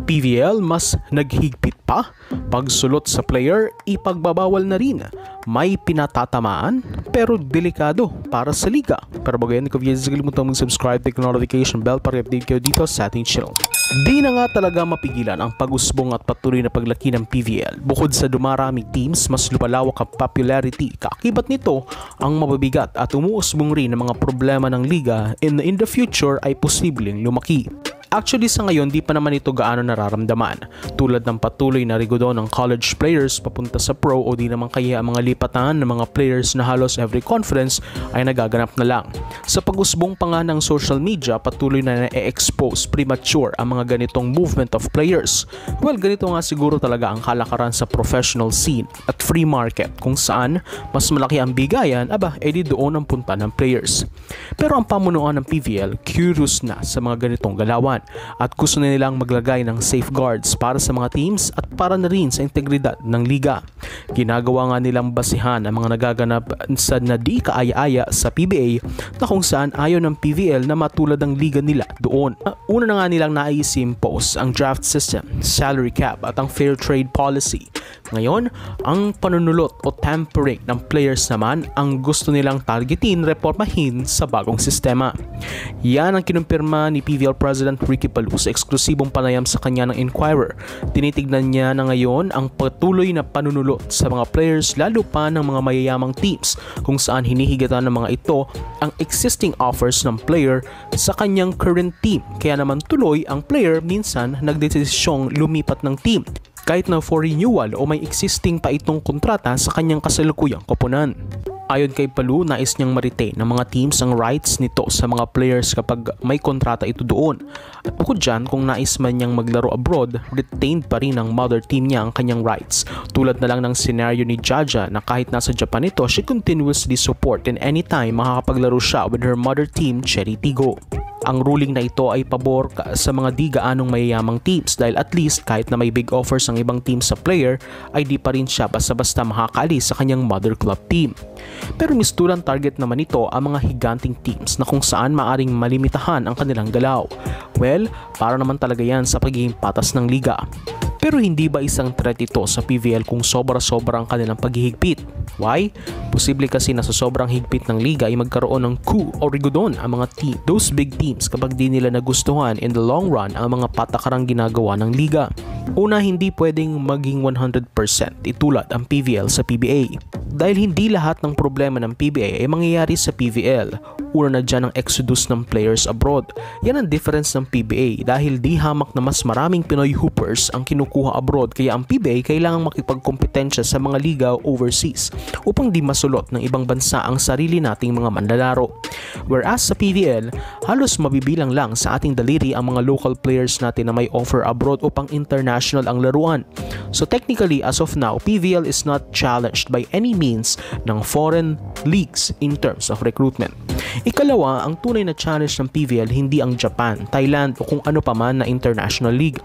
PVL mas naghigpit pa, pagsulot sa player ipagbabawal na rin. May pinatatamaan pero delikado para sa liga. Pero bago yan, huwag kalimutan mag-subscribe, click notification bell para i-update kayo dito sa ating channel. Di na nga talaga mapigilan ang pag-usbong at patuloy na paglaki ng PVL. Bukod sa dumaraming teams, mas lumalawak ang popularity. Kaakibat nito ang mababigat at umuusbong rin ng mga problema ng liga in the future ay posibleng lumaki. Actually sa ngayon di pa naman ito gaano nararamdaman, tulad ng patuloy na rigodon ng college players papunta sa pro o di naman kaya ang mga lipatan ng mga players na halos every conference ay nagaganap na lang. Sa pag-usbong pa nga ng social media, patuloy na na-expose premature ang mga ganitong movement of players. Well, ganito nga siguro talaga ang kalakaran sa professional scene at free market kung saan mas malaki ang bigayan, edi doon ang punta ng players. Pero ang pamunuan ng PVL curious na sa mga ganitong galawan at gusto na nilang maglagay ng safeguards para sa mga teams at para na rin sa integridad ng liga. Ginagawa nga nilang basihan ang mga nagaganap sa di kaaya-aya sa PBA na kung saan ayaw ng PVL na matulad ang liga nila doon. Una na nga nilang nai-impose ang draft system, salary cap at ang fair trade policy. Ngayon, ang panunulot o tampering ng players naman ang gusto nilang targetin, reformahin sa bagong sistema. Yan ang kinumpirma ni PVL President Ricky Palou sa eksklusibong panayam sa kanya ng Inquirer. Tinitignan niya na ngayon ang patuloy na panunulot sa mga players lalo pa ng mga mayayamang teams kung saan hinihigatan ng mga ito ang existing offers ng player sa kanyang current team. Kaya naman tuloy ang player minsan nagdesisyong lumipat ng team kahit na for renewal o may existing pa itong kontrata sa kanyang kasalukuyang koponan. Ayon kay Palou, nais niyang ma-retain ng mga teams ang rights nito sa mga players kapag may kontrata ito doon. At bukod dyan, kung nais man niyang maglaro abroad, retained pa rin ng mother team niya ang kanyang rights. Tulad na lang ng senaryo ni Jaja na kahit nasa Japan ito, she continuously support and anytime makakapaglaro siya with her mother team, Cherry Tigo. Ang ruling na ito ay pabor sa mga di gaanong mayayamang teams dahil at least kahit na may big offers ang ibang team sa player ay di pa rin siya basta-basta makakaalis sa kanyang mother club team. Pero mistulang target naman ito ang mga higanting teams na kung saan maaring malimitahan ang kanilang galaw. Well, para naman talaga yan sa pagiging patas ng liga. Pero hindi ba isang threat ito sa PVL kung sobra-sobra ang kanilang paghihigpit? Why? Posible kasi na sa sobrang higpit ng liga ay magkaroon ng coup o rigodon ang mga team, those big teams kapag di nila nagustuhan in the long run ang mga patakarang ginagawa ng liga. Una, hindi pwedeng maging 100% itulad ang PVL sa PBA. Dahil hindi lahat ng problema ng PBA ay mangyayari sa PVL. Una na dyan ang exodus ng players abroad. Yan ang difference ng PBA dahil di hamak na mas maraming Pinoy hoopers ang kinukuha abroad kaya ang PBA kailangang makipagkompetensya sa mga liga overseas upang di masulot ng ibang bansa ang sarili nating mga manlalaro. Whereas sa PVL, halos mabibilang lang sa ating daliri ang mga local players natin na may offer abroad upang international ang laruan. So technically, as of now, PVL is not challenged by any means ng foreign leagues in terms of recruitment. Ikalawa, ang tunay na challenge ng PVL hindi ang Japan, Thailand o kung ano pa man na international league.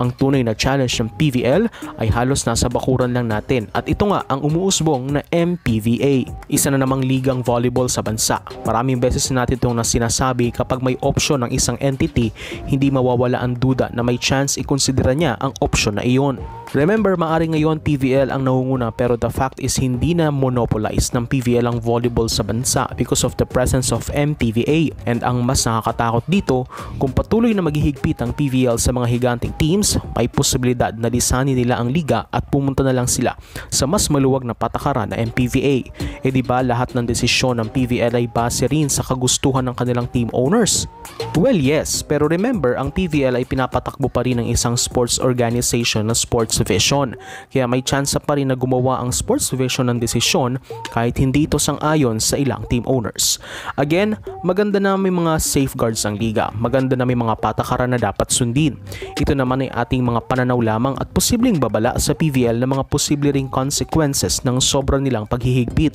Ang tunay na challenge ng PVL ay halos nasa bakuran lang natin at ito nga ang umuusbong na MPVA. Isa na namang ligang volleyball sa bansa. Maraming beses natin itong sinasabi kapag may option ng isang entity, hindi mawawala ang duda na may chance ikonsidera niya ang option na iyon. Remember, maari ngayon PVL ang nangunguna pero the fact is hindi na monopolized ng PVL ang volleyball sa bansa because of the presence of MPVA. And ang mas nakakatakot dito, kung patuloy na maghihigpit ang PVL sa mga higanting teams, may posibilidad na lisanin nila ang liga at pumunta na lang sila sa mas maluwag na patakaran na MPVA. E diba lahat ng desisyon ng PVL ay base rin sa kagustuhan ng kanilang team owners? Well, yes, pero remember, ang PVL ay pinapatakbo pa rin ng isang sports organization na Sports Vision. Kaya may chance pa rin na gumawa ang Sports Vision ng desisyon kahit hindi ito sang-ayon sa ilang team owners. Again, maganda na may mga safeguards ang liga. Maganda na may mga patakaran na dapat sundin. Ito naman ay ating mga pananaw lamang at posibleng babala sa PVL na mga posible ring consequences ng sobrang nilang paghihigpit.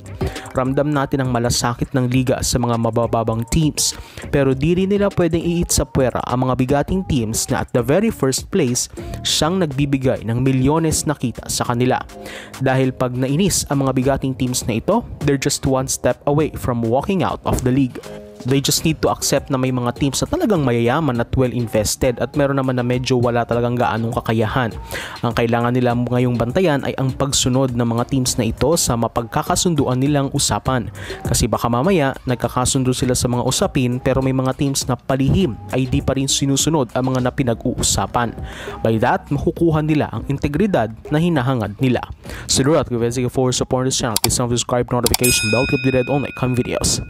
Ramdam natin ang malasakit ng liga sa mga mabababang teams. Pero di rin nila pwedeng iit sa puwera ang mga bigating teams na at the very first place siyang nagbibigay ng milyones na kita sa kanila. Dahil pag nainis ang mga bigating teams na ito, they're just one step away from walking out of the league. They just need to accept na may mga teams na talagang mayayaman at well invested at meron naman na medyo wala talagang gaanong kakayahan. Ang kailangan nila ngayong bantayan ay ang pagsunod ng mga teams na ito sa mapagkakasunduan nilang usapan. Kasi baka mamaya nagkakasundo sila sa mga usapin pero may mga teams na palihim ay di pa rin sinusunod ang mga napinag-uusapan. By that, makukuha nila ang integridad na hinahangad nila. So do that, for support this channel, please subscribe, notification bell, keep the red on like videos.